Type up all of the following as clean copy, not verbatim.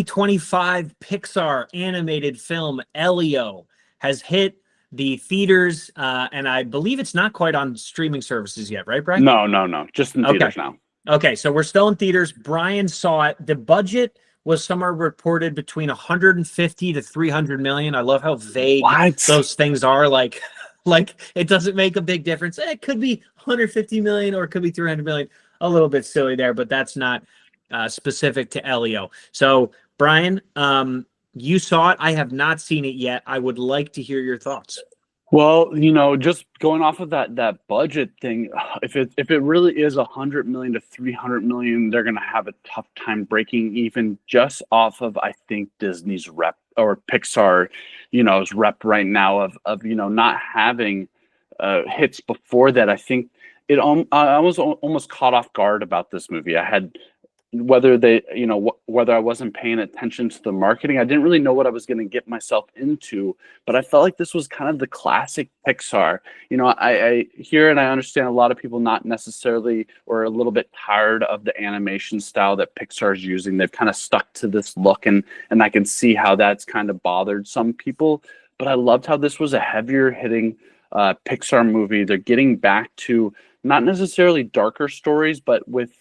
2025 Pixar animated film Elio has hit the theaters, and I believe it's not quite on streaming services yet, right, Brian? No. Just in Okay. theaters now. Okay, so we're still in theaters. Brian saw it. The budget was somewhere reported between 150 to 300 million. I love how vague What? those things are. Like it doesn't make a big difference. It could be 150 million or it could be 300 million. A little bit silly there, but that's not specific to Elio. So, Brian, you saw it. I have not seen it yet. I would like to hear your thoughts. Well, just going off of that budget thing, if it really is 100 million to 300 million, they're gonna have a tough time breaking even just off of I think Disney's rep or Pixar, is rep right now of not having hits before that. I think I was almost caught off guard about this movie. I had whether I wasn't paying attention to the marketing, I didn't really know what I was going to get myself into, but I felt like this was kind of the classic Pixar. I hear and I understand a lot of people not necessarily or a little bit tired of the animation style that Pixar is using. They've kind of stuck to this look, and I can see how that's kind of bothered some people, but I loved how this was a heavier hitting Pixar movie. They're getting back to not necessarily darker stories, but with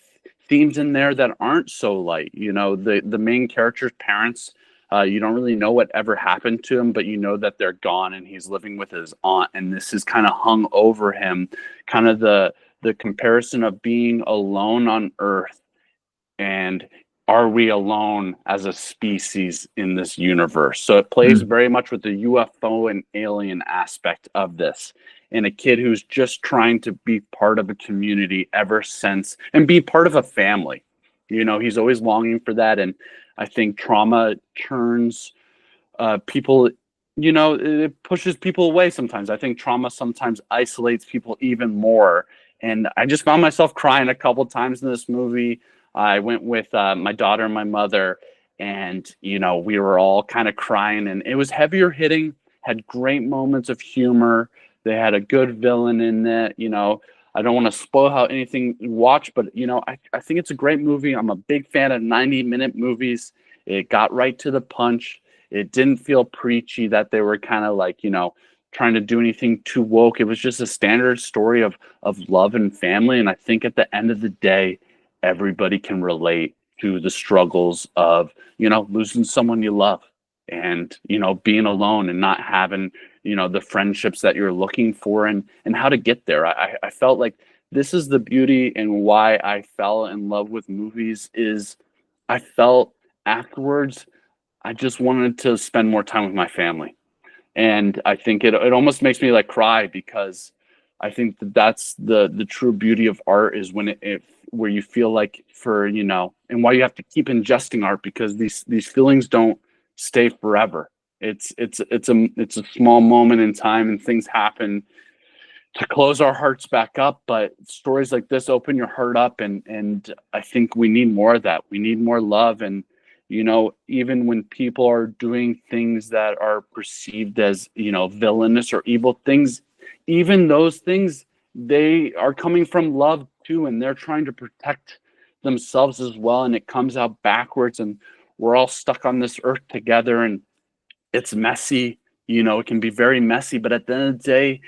themes in there that aren't so light. The main character's parents, you don't really know what ever happened to him, but you know that they're gone and he's living with his aunt, and this is kind of hung over him, kind of the comparison of being alone on Earth, and are we alone as a species in this universe? So it plays very much with the UFO and alien aspect of this, and a kid who's just trying to be part of a community ever since and be part of a family. He's always longing for that. And I think trauma turns people, it pushes people away sometimes. I think trauma sometimes isolates people even more. And I just found myself crying a couple times in this movie. I went with my daughter and my mother, and, we were all kind of crying, and it was heavier hitting, had great moments of humor. They had a good villain in it. I don't want to spoil how anything you watch, but I think it's a great movie. I'm a big fan of 90-minute movies. It got right to the punch. It didn't feel preachy that they were kind of like, trying to do anything too woke. It was just a standard story of love and family. And I think at the end of the day, everybody can relate to the struggles of, losing someone you love, and being alone and not having the friendships that you're looking for, and how to get there. I felt like this is the beauty, and why I fell in love with movies is I felt afterwards I just wanted to spend more time with my family. And I think it almost makes me like cry, because I think that's the true beauty of art, is when it where you feel like and why you have to keep ingesting art, because these feelings don't stay forever. It's a small moment in time, and things happen to close our hearts back up. But stories like this open your heart up, and I think we need more of that. We need more love, and even when people are doing things that are perceived as villainous or evil things, even those things, they are coming from love too, and they're trying to protect themselves as well. And it comes out backwards, and we're all stuck on this earth together, and it's messy. It can be very messy, but at the end of the day,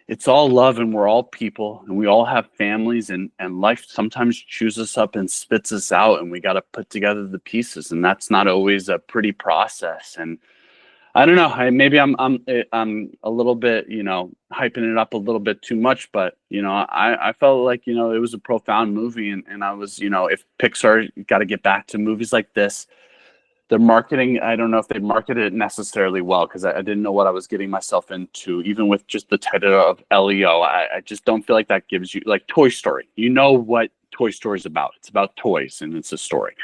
it's all love, and we're all people, and we all have families, and life sometimes chews us up and spits us out, and we got to put together the pieces, and that's not always a pretty process. And I don't know, maybe I'm a little bit, hyping it up a little bit too much, but I felt like it was a profound movie, and I was, if Pixar got to get back to movies like this. The marketing, I don't know if they marketed it necessarily well, because I didn't know what I was getting myself into, even with just the title of Elio. I just don't feel like that gives you, like Toy Story. You know what Toy Story is about. It's about toys, and it's a story.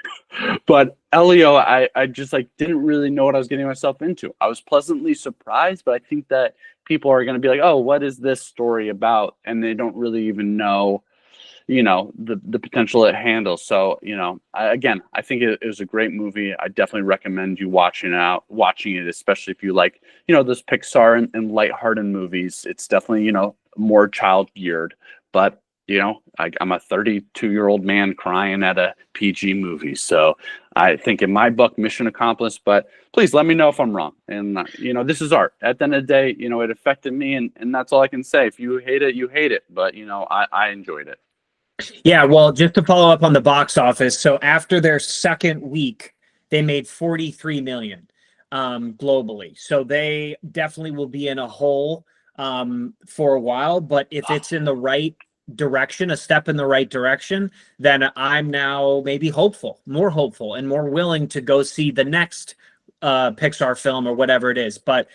But Elio, I just didn't really know what I was getting myself into. I was pleasantly surprised, but I think that people are going to be like, oh, what is this story about? And they don't really even know the potential it handles. So I think it was a great movie. I definitely recommend you watching it, especially if you like this Pixar and lighthearted movies. It's definitely more child geared, but I'm a 32-year-old man crying at a PG movie. So I think in my book, mission accomplished. But please let me know if I'm wrong. And this is art. At the end of the day, it affected me, and that's all I can say. If you hate it, you hate it. But I enjoyed it. Yeah, well, just to follow up on the box office, so after their second week, they made 43 million globally. So they definitely will be in a hole for a while, but if it's in the right direction, a step in the right direction, then I'm now maybe more hopeful and more willing to go see the next Pixar film or whatever it is. But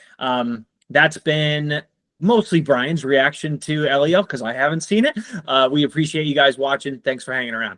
that's been mostly Brian's reaction to Elio because I haven't seen it. We appreciate you guys watching. Thanks for hanging around.